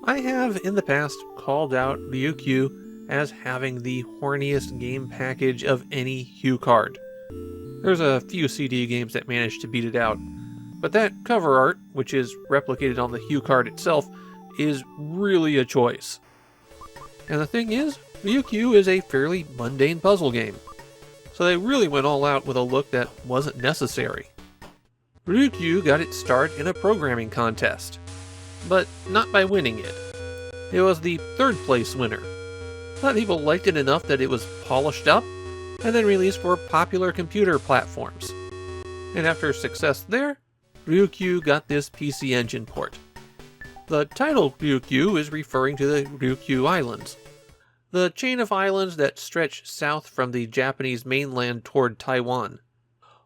I have in the past called out Ryuukyuu as having the horniest game package of any Hue card. There's a few CD games that manage to beat it out, but that cover art, which is replicated on the Hue card itself, is really a choice. And the thing is, Ryuukyuu is a fairly mundane puzzle game, so they really went all out with a look that wasn't necessary. Ryuukyuu got its start in a programming contest, but not by winning it. It was the third place winner, but people liked it enough that it was polished up and then released for popular computer platforms. And after success there, Ryuukyuu got this PC Engine port. The title Ryuukyuu is referring to the Ryuukyuu Islands, the chain of islands that stretch south from the Japanese mainland toward Taiwan.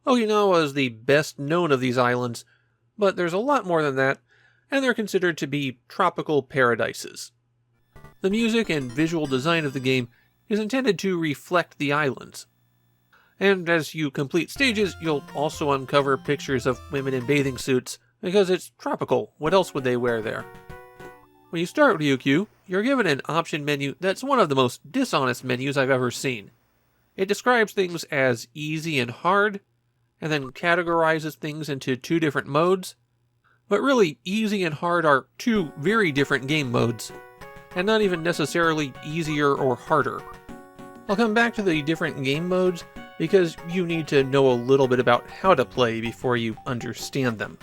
Okinawa is the best known of these islands, but there's a lot more than that, and they're considered to be tropical paradises. The music and visual design of the game is intended to reflect the islands. And as you complete stages, you'll also uncover pictures of women in bathing suits, because it's tropical. What else would they wear there? When you start Ryuukyuu, you're given an option menu that's one of the most dishonest menus I've ever seen. It describes things as easy and hard, and then categorizes things into two different modes. But really, easy and hard are two very different game modes, and not even necessarily easier or harder. I'll come back to the different game modes because you need to know a little bit about how to play before you understand them.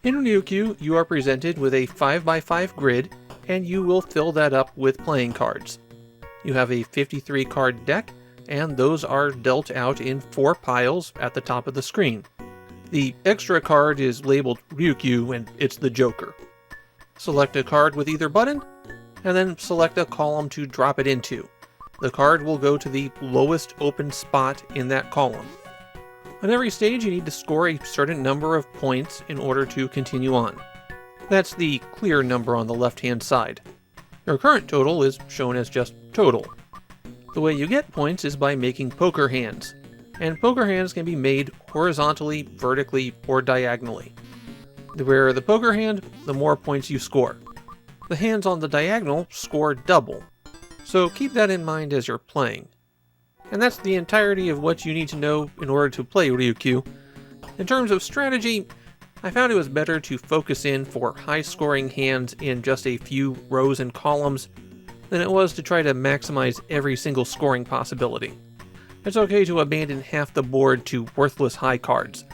In Ryuukyuu, you are presented with a 5x5 grid, and you will fill that up with playing cards. You have a 53 card deck, and those are dealt out in 4 piles at the top of the screen. The extra card is labeled Ryuukyuu, and it's the Joker. Select a card with either button, and then select a column to drop it into. The card will go to the lowest open spot in that column. On every stage, you need to score a certain number of points in order to continue on. That's the clear number on the left-hand side. Your current total is shown as just total. The way you get points is by making poker hands, and poker hands can be made horizontally, vertically, or diagonally. The rarer the poker hand, the more points you score. The hands on the diagonal score double, so keep that in mind as you're playing. And that's the entirety of what you need to know in order to play Ryuukyuu. In terms of strategy, I found it was better to focus in for high-scoring hands in just a few rows and columns than it was to try to maximize every single scoring possibility. It's okay to abandon half the board to worthless high cards.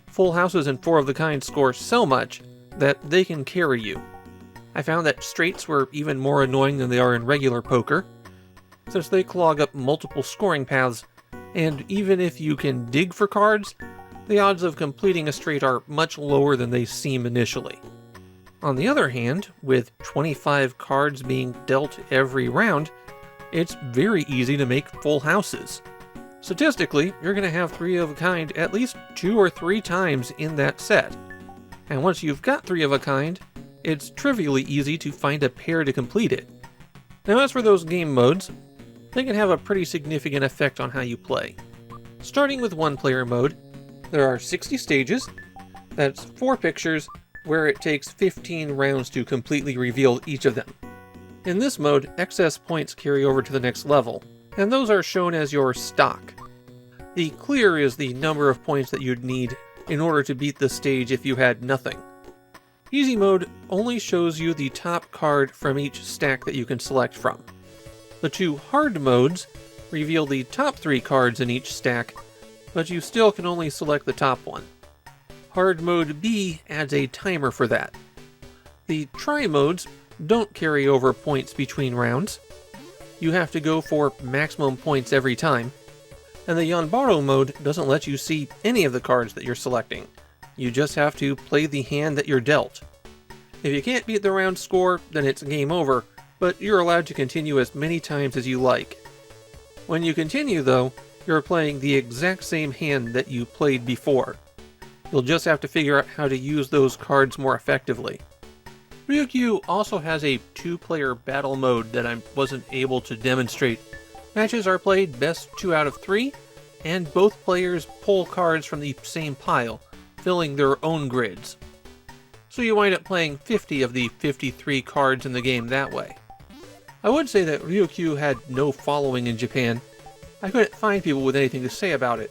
Full houses and 4 of the kind score so much that they can carry you. I found that straights were even more annoying than they are in regular poker, since they clog up multiple scoring paths, and even if you can dig for cards, the odds of completing a straight are much lower than they seem initially. On the other hand, with 25 cards being dealt every round, it's very easy to make full houses. Statistically, you're going to have 3 of a kind at least 2 or 3 times in that set. And once you've got 3 of a kind, it's trivially easy to find a pair to complete it. Now as for those game modes, they can have a pretty significant effect on how you play. Starting with one-player mode, there are 60 stages. That's 4 pictures, where it takes 15 rounds to completely reveal each of them. In this mode, excess points carry over to the next level, and those are shown as your stock. The clear is the number of points that you'd need in order to beat the stage if you had nothing. Easy mode only shows you the top card from each stack that you can select from. The 2 hard modes reveal the top 3 cards in each stack, but you still can only select the top one. Hard mode B adds a timer for that. The try modes don't carry over points between rounds. You have to go for maximum points every time. And the Yanbaro mode doesn't let you see any of the cards that you're selecting. You just have to play the hand that you're dealt. If you can't beat the round score, then it's game over, but you're allowed to continue as many times as you like. When you continue though, you're playing the exact same hand that you played before. You'll just have to figure out how to use those cards more effectively. Ryuukyuu also has a 2-player battle mode that I wasn't able to demonstrate. Matches are played best 2 out of 3, and both players pull cards from the same pile, filling their own grids. so you wind up playing 50 of the 53 cards in the game that way. I would say that Ryuukyuu had no following in Japan. I couldn't find people with anything to say about it,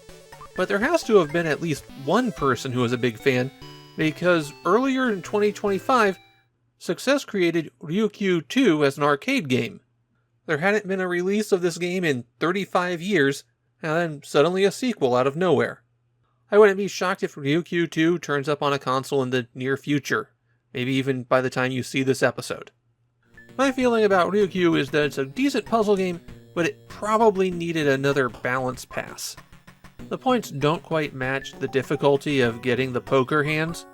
but there has to have been at least one person who was a big fan, because earlier in 2025, Success created Ryuukyuu 2 as an arcade game. There hadn't been a release of this game in 35 years, and then suddenly a sequel out of nowhere. I wouldn't be shocked if Ryuukyuu 2 turns up on a console in the near future, maybe even by the time you see this episode. My feeling about Ryuukyuu is that it's a decent puzzle game, but it probably needed another balance pass. The points don't quite match the difficulty of getting the poker hands.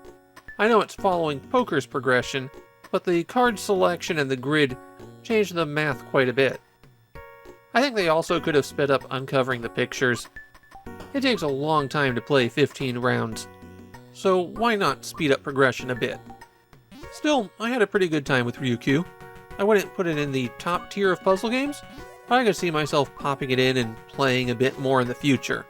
I know it's following poker's progression, but the card selection and the grid changed the math quite a bit. I think they also could have sped up uncovering the pictures. It takes a long time to play 15 rounds, so why not speed up progression a bit? Still, I had a pretty good time with Ryuukyuu. I wouldn't put it in the top tier of puzzle games, but I could see myself popping it in and playing a bit more in the future.